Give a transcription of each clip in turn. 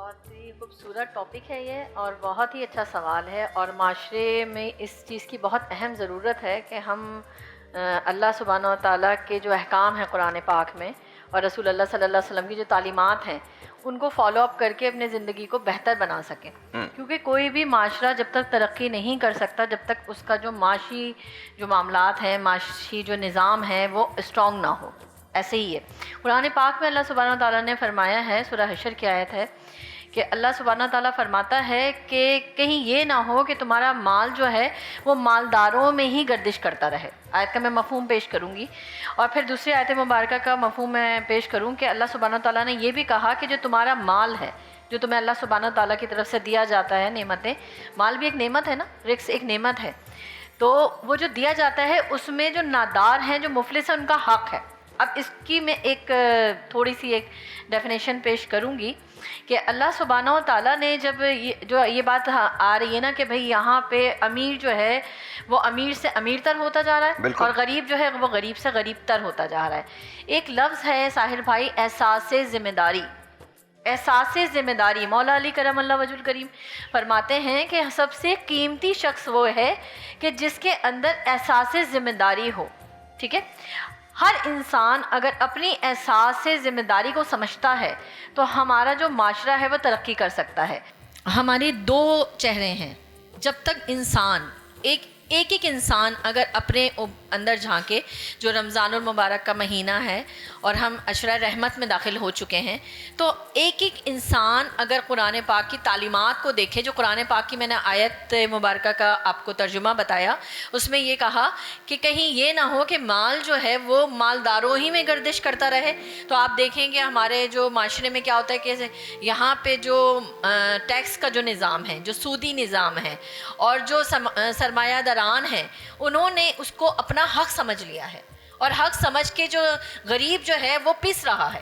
بہت ہی خوبصورت ٹاپک ہے یہ اور بہت ہی اچھا سوال ہے، اور معاشرے میں اس چیز کی بہت اہم ضرورت ہے کہ ہم اللہ سبحانہ و تعالیٰ کے جو احکام ہیں قرآن پاک میں اور رسول اللہ صلی اللہ علیہ وسلم کی جو تعلیمات ہیں ان کو فالو اپ کر کے اپنے زندگی کو بہتر بنا سکیں، کیونکہ کوئی بھی معاشرہ جب تک ترقی نہیں کر سکتا جب تک اس کا جو معاشی جو معاملات ہیں، معاشی جو نظام ہے وہ اسٹرانگ نہ ہو۔ ایسے ہی ہے قرآن پاک میں اللہ سبحانہ تعالیٰ نے فرمایا ہے، سورہ حشر کی آیت ہے کہ اللہ سبحانہ تعالیٰ فرماتا ہے کہ کہیں یہ نہ ہو کہ تمہارا مال جو ہے وہ مالداروں میں ہی گردش کرتا رہے۔ آیت کا میں مفہوم پیش کروں گی، اور پھر دوسری آیت مبارکہ کا مفہوم میں پیش کروں کہ اللہ سبحانہ تعالیٰ نے یہ بھی کہا کہ جو تمہارا مال ہے، جو تمہیں اللہ سبحانہ تعالیٰ کی طرف سے دیا جاتا ہے نعمتیں، مال بھی ایک نعمت ہے نا، رزق ایک نعمت ہے، تو وہ جو دیا جاتا ہے اس میں جو نادار ہیں، جو مفلس ہیں، ان کا حق ہے۔ اب اس کی میں ایک تھوڑی سی ایک ڈیفینیشن پیش کروں گی کہ اللہ سبحانہ و تعالیٰ نے جب یہ بات آ رہی ہے نا کہ بھئی یہاں پہ امیر جو ہے وہ امیر سے امیر تر ہوتا جا رہا ہے، اور غریب جو ہے وہ غریب سے غریب تر ہوتا جا رہا ہے۔ ایک لفظ ہے ساحر بھائی، احساس ذمہ داری۔ احساس ذمہ داری، مولا علی کرم اللہ وجہ الکریم فرماتے ہیں کہ سب سے قیمتی شخص وہ ہے کہ جس کے اندر احساس ذمہ داری ہو، ٹھیک ہے؟ ہر انسان اگر اپنی احساس ذمہ داری کو سمجھتا ہے تو ہمارا جو معاشرہ ہے وہ ترقی کر سکتا ہے۔ ہمارے دو چہرے ہیں، جب تک انسان ایک انسان اگر اپنے اندر جھانکے، جو رمضان المبارک کا مہینہ ہے اور ہم عشرہ رحمت میں داخل ہو چکے ہیں، تو ایک انسان اگر قرآن پاک کی تعلیمات کو دیکھے، جو قرآن پاک کی میں نے آیت مبارکہ کا آپ کو ترجمہ بتایا، اس میں یہ کہا کہ کہیں یہ نہ ہو کہ مال جو ہے وہ مالداروں ہی میں گردش کرتا رہے۔ تو آپ دیکھیں گے ہمارے جو معاشرے میں کیا ہوتا ہے کہ یہاں پہ جو ٹیکس کا جو نظام ہے، جو سودی نظام ہے، اور جو سرمایہ داران ہیں، انہوں نے اس کو اپنا حق سمجھ لیا ہے، اور حق سمجھ کے جو غریب جو ہے وہ پس رہا ہے۔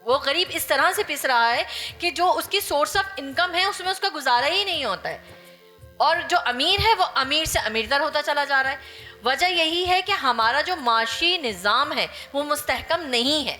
وہ غریب اس طرح سے پس رہا ہے کہ جو اس کی سورس آف انکم ہے اس میں اس کا گزارا ہی نہیں ہوتا ہے، اور جو امیر ہے وہ امیر سے امیر تر ہوتا چلا جا رہا ہے۔ وجہ یہی ہے کہ ہمارا جو معاشی نظام ہے وہ مستحکم نہیں ہے۔